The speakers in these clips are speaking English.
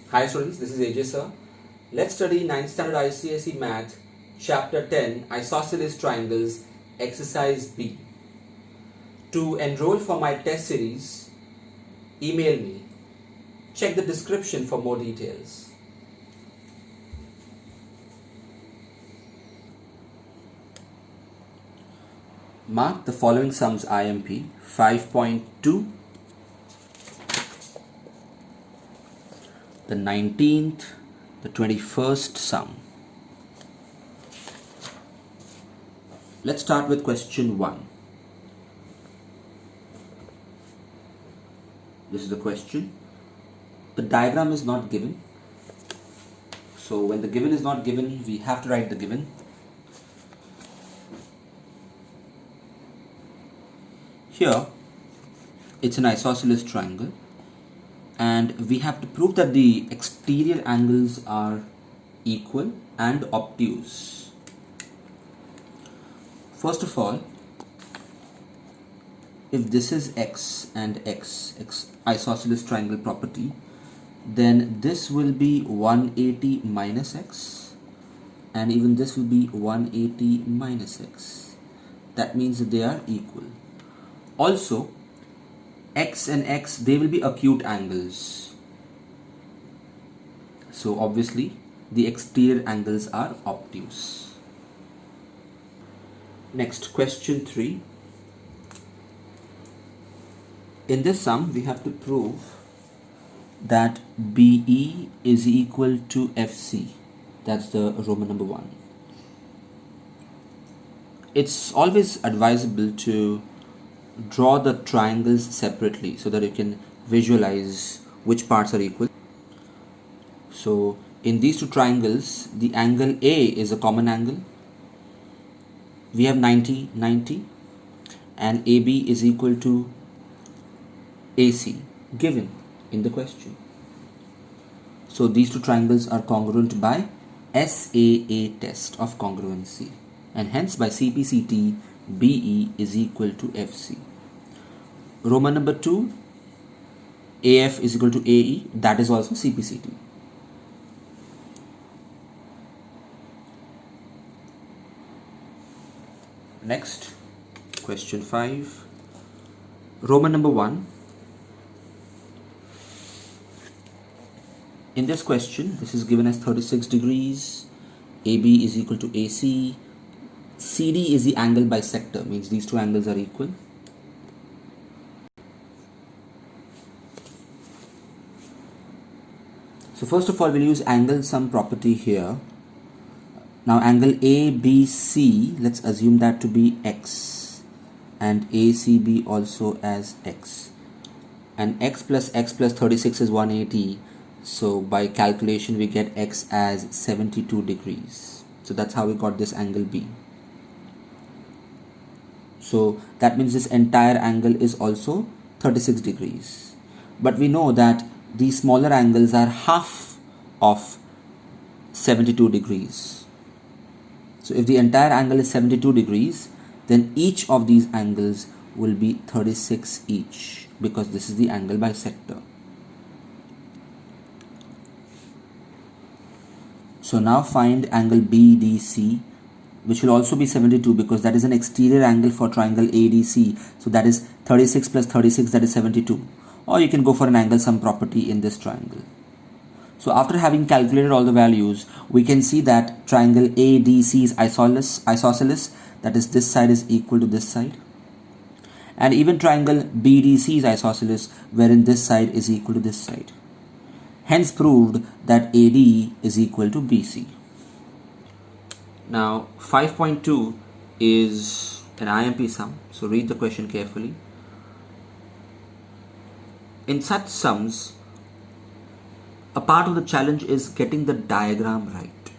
Hi students, this is AJ sir. Let's study 9th standard ICSE Math, Chapter 10, Isosceles Triangles, Exercise B. To enroll for my test series, email me. Check the description for more details. Mark the following sums IMP 5.2, the 19th, the 21st sum. Let's start with question 1. This is the question. The diagram is not given. So when the given is not given, we have to write the given. Here, it's an isosceles triangle, and we have to prove that the exterior angles are equal and obtuse. First of all, if this is x and x isosceles triangle property, then this will be 180 minus x, and even this will be 180 minus x. That means that they are equal. Also, x and x, they will be acute angles. So obviously, the exterior angles are obtuse. Next, question 3. In this sum, we have to prove that BE is equal to FC. That's the Roman number 1. It's always advisable to draw the triangles separately so that you can visualize which parts are equal. So in these two triangles, the angle A is a common angle. We have 90, 90, and AB is equal to AC given in the question. So these two triangles are congruent by SAA test of congruency, and hence by CPCT, BE is equal to FC. Roman number 2, AF is equal to AE, that is also CPCT. Next, question 5. Roman number 1. In this question, this is given as 36 degrees, AB is equal to AC, CD is the angle bisector, means these two angles are equal. So first of all, we'll use angle sum property here. Now angle ABC, let's assume that to be x, and ACB also as x. And x plus 36 is 180. So by calculation, we get x as 72 degrees. So that's how we got this angle B. So that means this entire angle is also 36 degrees. But we know that these smaller angles are half of 72 degrees. So if the entire angle is 72 degrees, then each of these angles will be 36 each, because this is the angle bisector. So now find angle BDC, which will also be 72, because that is an exterior angle for triangle ADC. So that is 36 plus 36, that is 72. Or you can go for an angle sum property in this triangle. So after having calculated all the values, we can see that triangle ADC is isosceles, that is this side is equal to this side. And even triangle BDC is isosceles, wherein this side is equal to this side. Hence proved that AD is equal to BC. Now 5.2 is an IMP sum, so read the question carefully. In such sums, a part of the challenge is getting the diagram right,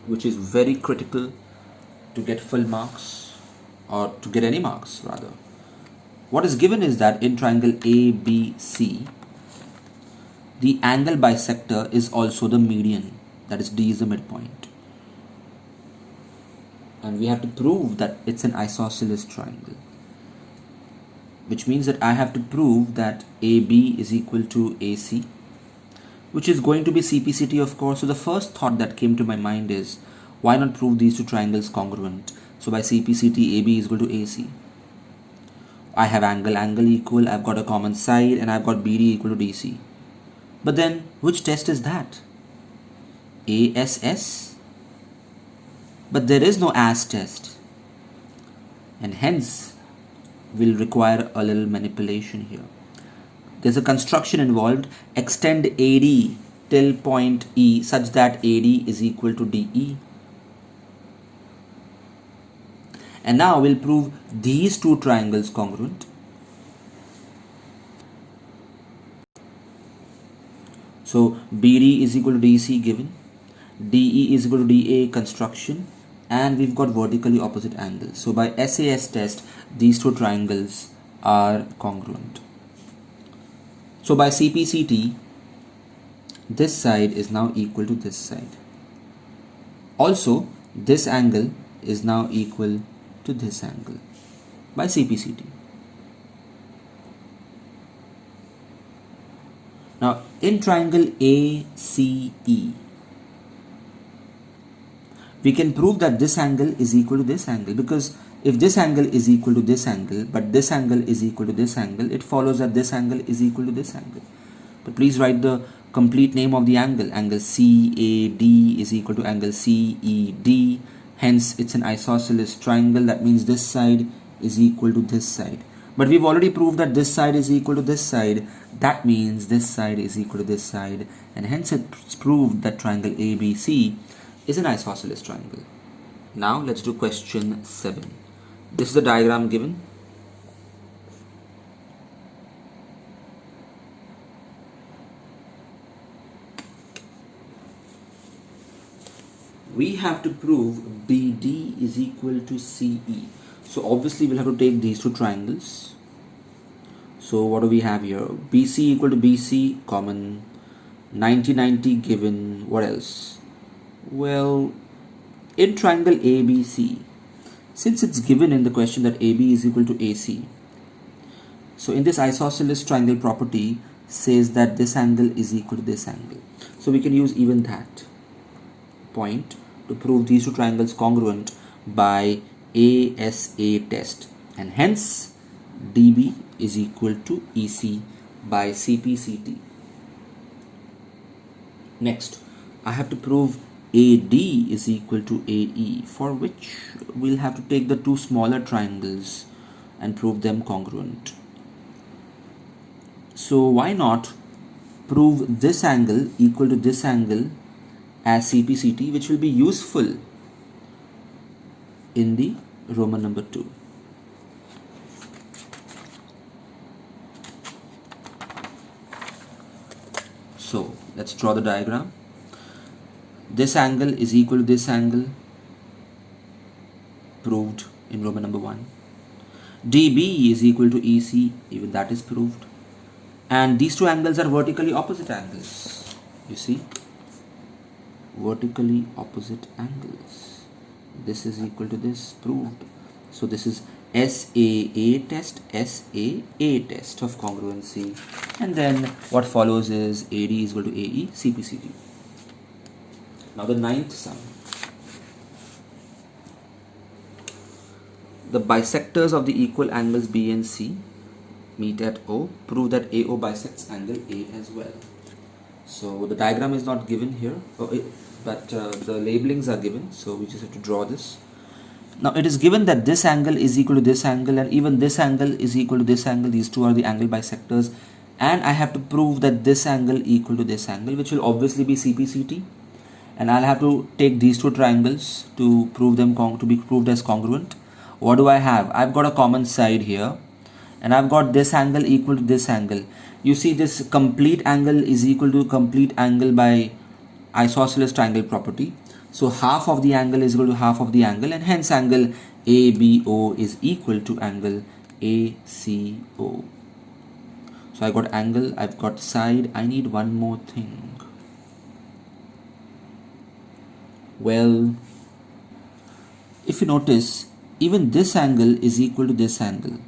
which is very critical to get full marks, or to get any marks rather. What is given is that in triangle ABC, the angle bisector is also the median, that is D is the midpoint. And we have to prove that it's an isosceles triangle. which means that I have to prove that AB is equal to AC, which is going to be CPCT, of course. So the first thought that came to my mind is, why not prove these two triangles congruent? So by CPCT, AB is equal to AC. I have angle equal, I've got a common side, and I've got BD equal to DC. But then, which test is that? ASS? But there is no AS test. And hence, will require a little manipulation here. There's a construction involved. Extend AD till point E such that AD is equal to DE. And now we'll prove these two triangles congruent. So BD is equal to DC given, DE is equal to DA construction, and we've got vertically opposite angles. So by SAS test, these two triangles are congruent. So by CPCT, this side is now equal to this side. Also, this angle is now equal to this angle by CPCT. Now, in triangle ACE, we can prove that this angle is equal to this angle, because if this angle is equal to this angle, but this angle is equal to this angle, it follows that this angle is equal to this angle. But please write the complete name of the angle. Angle CAD is equal to angle CED. Hence, it's an isosceles triangle. That means this side is equal to this side. But we've already proved that this side is equal to this side. That means this side is equal to this side. And hence, it's proved that triangle ABC is an isosceles triangle. Now, let's do question 7. This is the diagram given. We have to prove BD is equal to CE. So obviously we'll have to take these two triangles. So what do we have here? BC equal to BC, common. 90-90 given. What else? Well, in triangle ABC, since it's given in the question that AB is equal to AC, so in this isosceles triangle property says that this angle is equal to this angle. So we can use even that point to prove these two triangles congruent by ASA test, and hence DB is equal to EC by CPCT. Next, I have to prove AD is equal to AE, for which we'll have to take the two smaller triangles and prove them congruent. So why not prove this angle equal to this angle as CPCT, which will be useful in the Roman number 2. So let's draw the diagram. This angle is equal to this angle, proved in Roman number 1. DB is equal to EC, even that is proved. And these two angles are vertically opposite angles. You see, vertically opposite angles. This is equal to this, proved. So this is SAA test, SAA test of congruency. And then what follows is AD is equal to AE, CPCT. Now the ninth sum. The bisectors of the equal angles B and C meet at O. Prove that AO bisects angle A as well. So the diagram is not given here, but the labelings are given. So we just have to draw this. Now it is given that this angle is equal to this angle, and even this angle is equal to this angle. These two are the angle bisectors. And I have to prove that this angle equal to this angle, which will obviously be CPCT. And I'll have to take these two triangles to prove them to be proved as congruent. What do I have? I've got a common side here, and I've got this angle equal to this angle. You see, this complete angle is equal to complete angle by isosceles triangle property. So half of the angle is equal to half of the angle, and hence angle ABO is equal to angle ACO. So I got angle, I've got side. I need one more thing. Well, if you notice, even this angle is equal to this angle.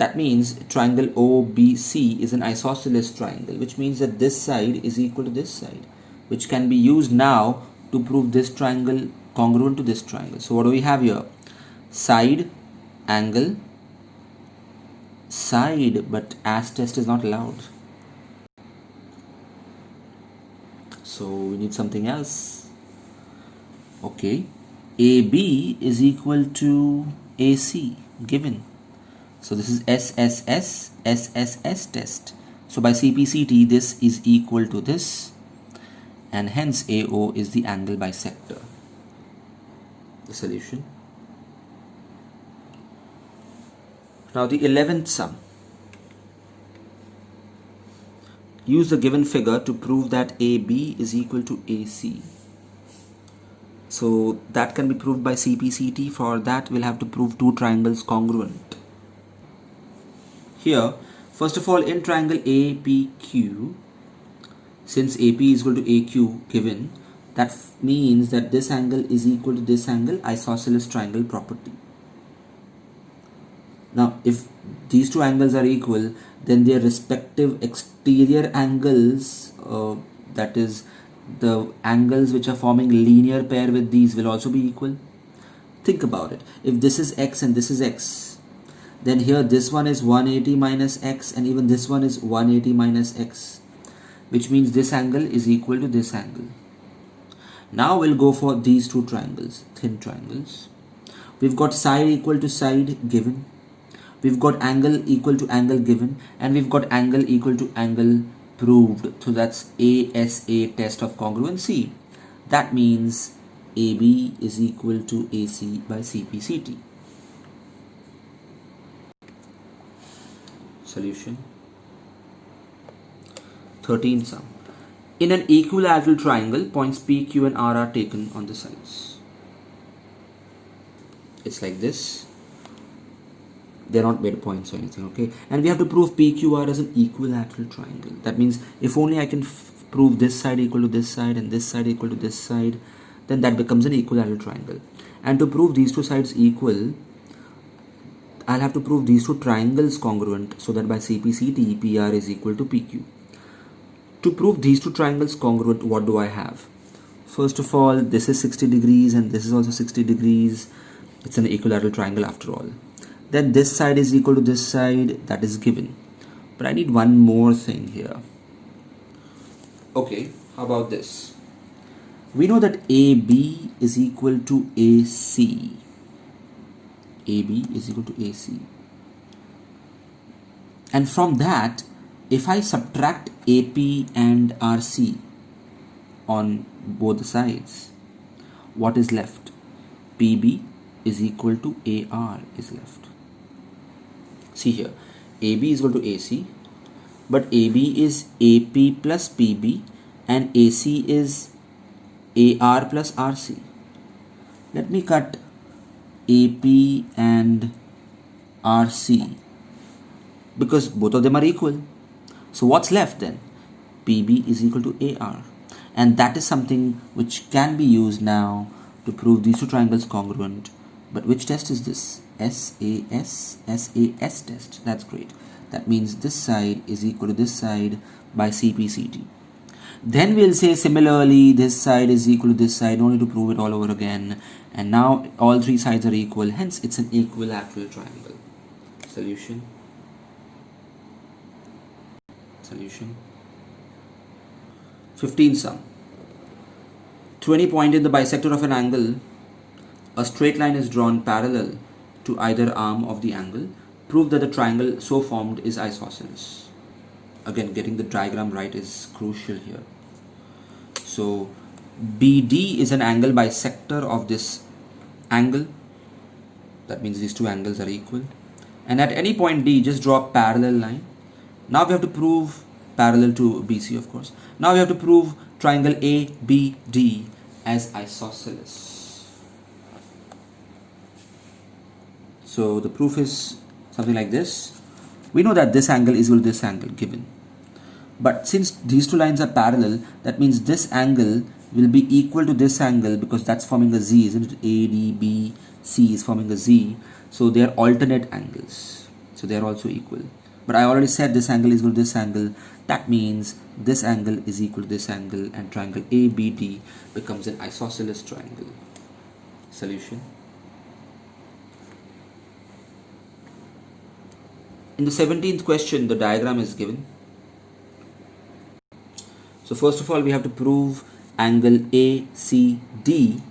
That means triangle OBC is an isosceles triangle, which means that this side is equal to this side, which can be used now to prove this triangle congruent to this triangle. So what do we have here? Side, angle, side, but as test is not allowed. So we need something else. Okay, AB is equal to AC given. So this is SSS test. So by CPCT this is equal to this, and hence AO is the angle bisector. The solution. Now the 11th sum. Use the given figure to prove that AB is equal to AC. So that can be proved by CPCT. For that we'll have to prove two triangles congruent. Here, first of all, in triangle APQ, since AP is equal to AQ given, that means that this angle is equal to this angle, isosceles triangle property. Now, if these two angles are equal, then their respective exterior angles, that is the angles which are forming linear pair with these, will also be equal. Think about it. If this is X and this is X, then here this one is 180 minus X and even this one is 180 minus X, which means this angle is equal to this angle. Now we'll go for these two triangles, thin triangles. We've got side equal to side given, we've got angle equal to angle given, and we've got angle equal to angle proved. So that's ASA test of congruency. That means AB is equal to AC by CPCT. Solution. 13th sum. In an equilateral triangle, points P, Q and R are taken on the sides. It's like this. They're not made points or anything, okay? And we have to prove PQR as an equilateral triangle. That means if only I can prove this side equal to this side and this side equal to this side, then that becomes an equilateral triangle. And to prove these two sides equal, I'll have to prove these two triangles congruent, so that by CPCT, PR is equal to PQ. To prove these two triangles congruent, what do I have? First of all, this is 60 degrees and this is also 60 degrees. It's an equilateral triangle after all. Then this side is equal to this side, that is given. But I need one more thing here. Okay, how about this? We know that AB is equal to AC. AB is equal to AC. And from that, if I subtract AP and RC on both the sides, what is left? PB is equal to AR is left. See here, AB is equal to AC, but AB is AP plus PB and AC is AR plus RC. Let me cut AP and RC because both of them are equal. So what's left then? PB is equal to AR, and that is something which can be used now to prove these two triangles congruent. But which test is this? SAS test. That's great. That means this side is equal to this side by CPCT. Then we'll say similarly this side is equal to this side, no need to prove it all over again. And now all three sides are equal, hence it's an equilateral triangle. Solution. 15th sum. To any point in the bisector of an angle, a straight line is drawn parallel to either arm of the angle. Prove that the triangle so formed is isosceles. Again, getting the diagram right is crucial here. So BD is an angle bisector of this angle. That means these two angles are equal. And at any point D, just draw a parallel line. Now we have to prove parallel to BC, of course. Now we have to prove triangle ABD as isosceles. So the proof is something like this. We know that this angle is equal to this angle given. But since these two lines are parallel, that means this angle will be equal to this angle because that's forming a Z, isn't it? ADBC is forming a Z. So they are alternate angles. so they are also equal. But I already said this angle is equal to this angle. That means this angle is equal to this angle, and triangle ABD becomes an isosceles triangle. Solution. In the 17th question, the diagram is given. So first of all, we have to prove angle ACD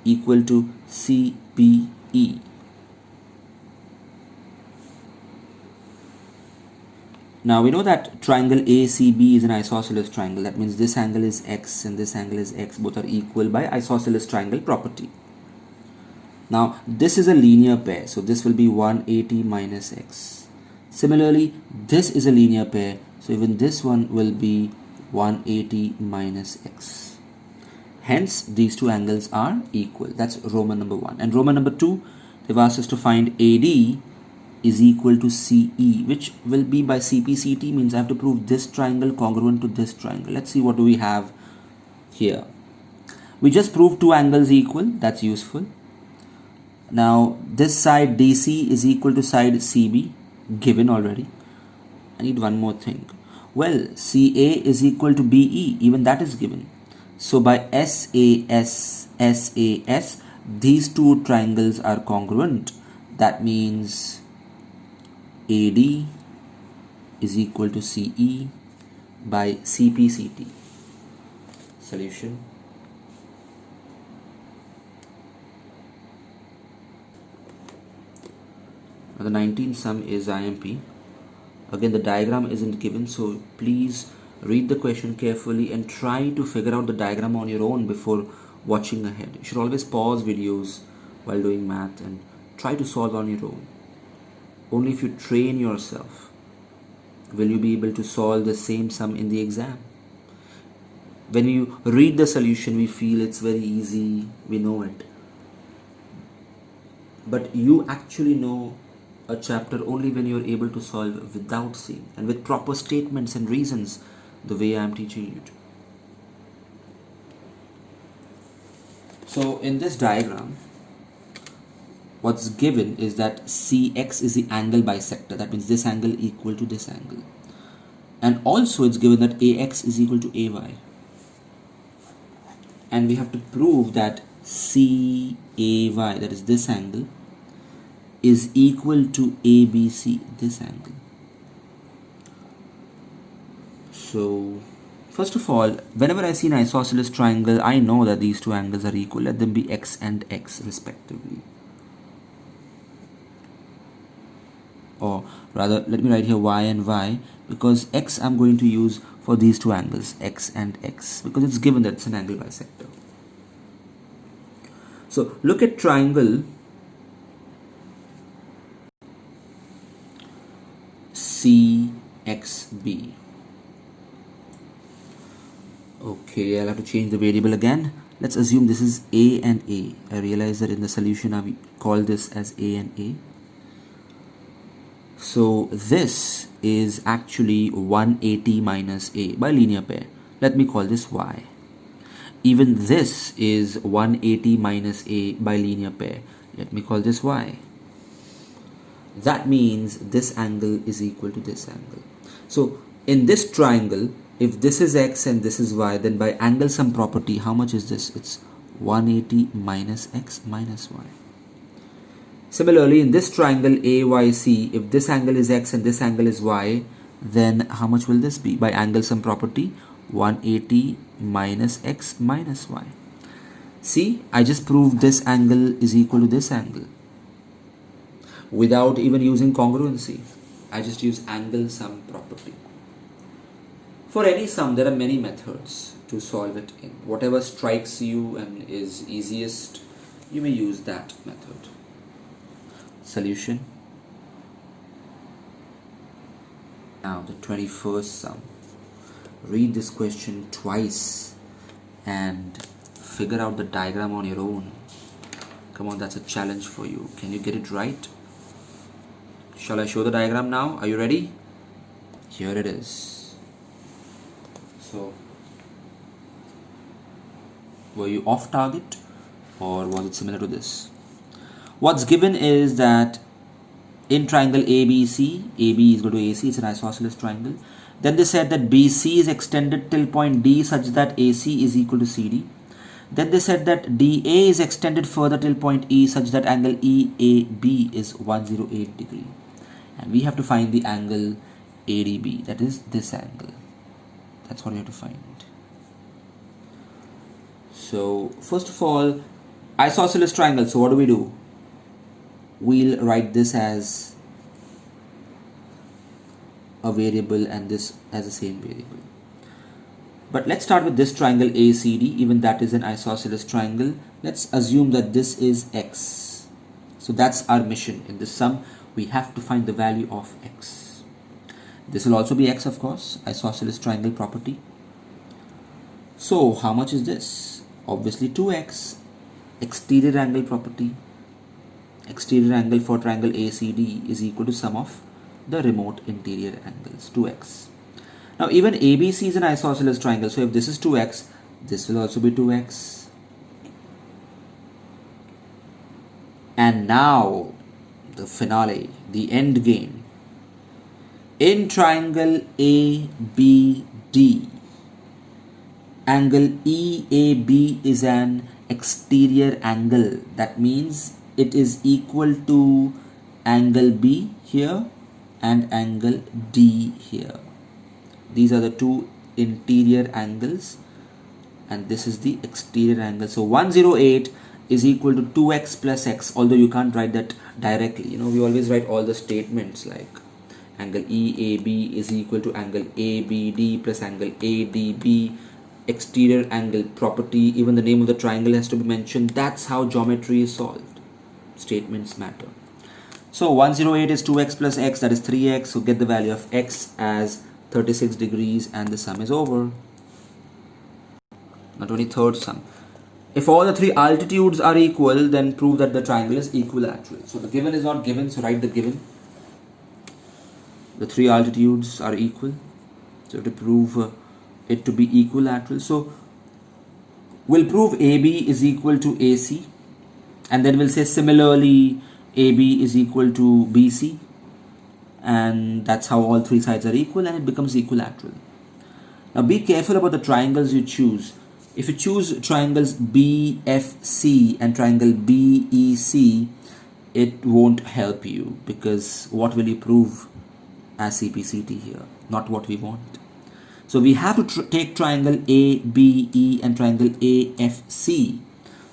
equal to CBE. Now we know that triangle ACB is an isosceles triangle. That means this angle is x and this angle is x. Both are equal by isosceles triangle property. Now this is a linear pair, so this will be 180 minus x. Similarly, this is a linear pair, so even this one will be 180 minus x. Hence these two angles are equal. That's Roman number 1. And Roman number 2, they've asked us to find AD is equal to CE, which will be by CPCT, means I have to prove this triangle congruent to this triangle. Let's see what do we have here. We just proved two angles equal. That's useful. Now this side DC is equal to side CB, given already. I need one more thing. Well, CA is equal to BE, even that is given. So by SAS, these two triangles are congruent. That means AD is equal to CE by CPCT. Solution. Now the 19th sum is IMP. Again, the diagram isn't given, so please read the question carefully and try to figure out the diagram on your own before watching ahead. You should always pause videos while doing math and try to solve on your own. Only if you train yourself will you be able to solve the same sum in the exam. When you read the solution, we feel it's very easy, we know it. But you actually know a chapter only when you're able to solve without seeing and with proper statements and reasons, the way I'm teaching you to. So in this diagram, what's given is that CX is the angle bisector. That means this angle equal to this angle. And also it's given that AX is equal to AY. And we have to prove that CAY, that is this angle, is equal to ABC, this angle. So first of all, whenever I see an isosceles triangle, I know that these two angles are equal. Let them be X and X respectively. Or rather, let me write here Y and Y, because X I'm going to use for these two angles, X and X, because it's given that it's an angle bisector. So look at triangle CXB. Okay, I'll have to change the variable again. Let's assume this is A and A. I realize that in the solution I call this as A and A. So this is actually 180 minus A by linear pair. Let me call this Y. Even this is 180 minus A by linear pair. Let me call this Y. That means this angle is equal to this angle. So in this triangle, if this is X and this is Y, then by angle sum property, how much is this? It's 180 minus X minus Y. Similarly, in this triangle AYC, if this angle is X and this angle is Y, then how much will this be? By angle sum property, 180 minus X minus Y. See, I just proved this angle is equal to this angle without even using congruency. I just use angle sum property. For any sum, there are many methods to solve it in. Whatever strikes you and is easiest, you may use that method. Solution. Now the 21st sum. Read this question twice and figure out the diagram on your own. Come on, that's a challenge for you. Can you get it right? Shall I show the diagram now? Are you ready? Here it is. So, were you off target or was it similar to this? What's given is that in triangle ABC, AB is equal to AC, it's an isosceles triangle. Then they said that BC is extended till point D such that AC is equal to CD. Then they said that DA is extended further till point E such that angle EAB is 108 degree. And we have to find the angle ADB, that is this angle. That's what we have to find. So first of all, isosceles triangle. So what do? We'll write this as a variable and this as the same variable. But let's start with this triangle ACD. Even that is an isosceles triangle. Let's assume that this is X. So that's our mission. In this sum, we have to find the value of X. This will also be X, of course, isosceles triangle property. So how much is this? Obviously 2X. Exterior angle property. Exterior angle for triangle ACD is equal to sum of the remote interior angles, 2X. Now even ABC is an isosceles triangle, so if this is 2X, this will also be 2X. And now the finale, the end game. In triangle ABD, angle EAB is an exterior angle. That means it is equal to angle B here and angle D here. These are the two interior angles and this is the exterior angle. So 108 is equal to 2x plus x, although you can't write that directly. You know, we always write all the statements like angle EAB is equal to angle ABD plus angle ADB, exterior angle property, even the name of the triangle has to be mentioned. That's how geometry is solved. Statements matter. So 108 is 2x plus x, that is 3x. So get the value of x as 36 degrees and the sum is over. Now 23rd sum. If all the three altitudes are equal, then prove that the triangle is equilateral. So the given is not given, so write the given. The three altitudes are equal. So to prove it to be equilateral, so we'll prove AB is equal to AC, and then we'll say similarly AB is equal to BC, and that's how all three sides are equal and it becomes equilateral. Now be careful about the triangles you choose. If you choose triangles BFC and triangle BEC, it won't help you, because what will you prove as CPCT here? Not what we want. So we have to take triangle ABE and triangle AFC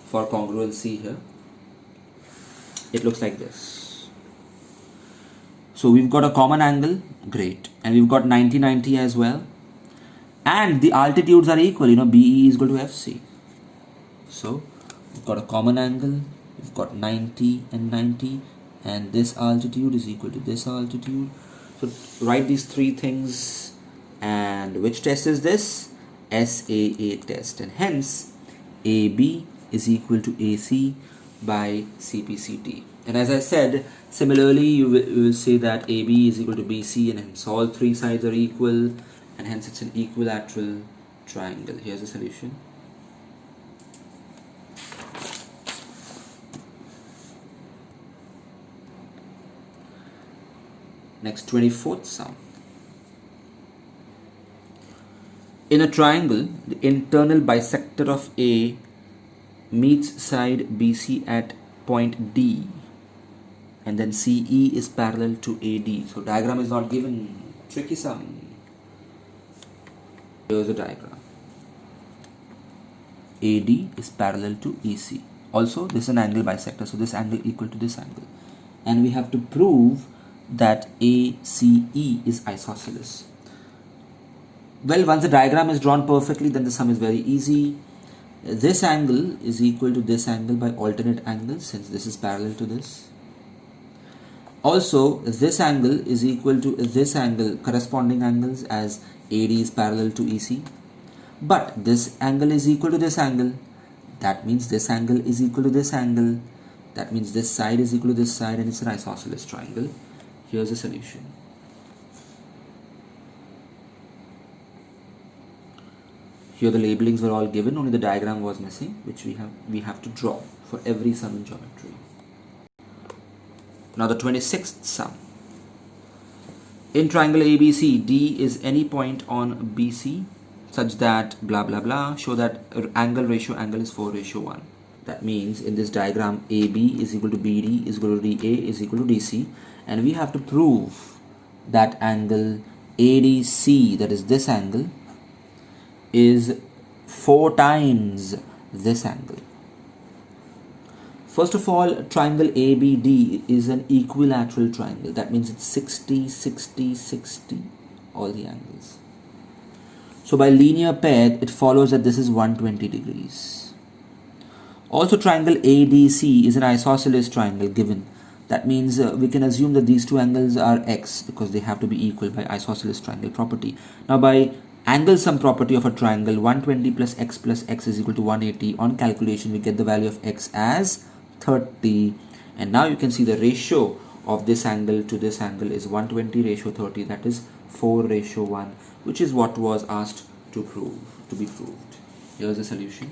for congruency here. It looks like this. So we've got a common angle, great, and we've got 90-90 as well, and the altitudes are equal. You know, BE is equal to FC. So we've got a common angle, we've got 90 and 90, and this altitude is equal to this altitude. So write these three things. And which test is this? SAA test, and hence AB is equal to AC by CPCT. And as I said, similarly you will say that AB is equal to BC, and hence all three sides are equal, and hence it's an equilateral triangle. Here's the solution. Next, 24th sum. In a triangle, the internal bisector of A meets side BC at point D, and then CE is parallel to AD. So diagram is not given. Tricky sum. Here's the diagram. AD is parallel to EC. Also, this is an angle bisector, so this angle equal to this angle. And we have to prove that ACE is isosceles. Well, once the diagram is drawn perfectly, then the sum is very easy. This angle is equal to this angle by alternate angles, since this is parallel to this. Also, this angle is equal to this angle, corresponding angles, as AD is parallel to EC. But this angle is equal to this angle. That means this angle is equal to this angle. That means this side is equal to this side, and it's an isosceles triangle. Here's the solution. Here the labelings were all given, only the diagram was missing, which we have to draw for every sum in geometry. Now the 26th sum. In triangle ABC, D is any point on BC such that blah blah blah, show that angle ratio angle is 4:1. That means in this diagram AB is equal to BD is equal to DA is equal to DC, and we have to prove that angle ADC, that is this angle, is 4 times this angle. First of all, triangle ABD is an equilateral triangle. That means it's 60, 60, 60, all the angles. So by linear pair, it follows that this is 120 degrees. Also, triangle ADC is an isosceles triangle given. That means we can assume that these two angles are x because they have to be equal by isosceles triangle property. Now by angle sum property of a triangle, 120 plus x is equal to 180. On calculation, we get the value of x as 30, and now you can see the ratio of this angle to this angle is 120 ratio 30, that is 4:1, which is what was asked to be proved. Here's the solution.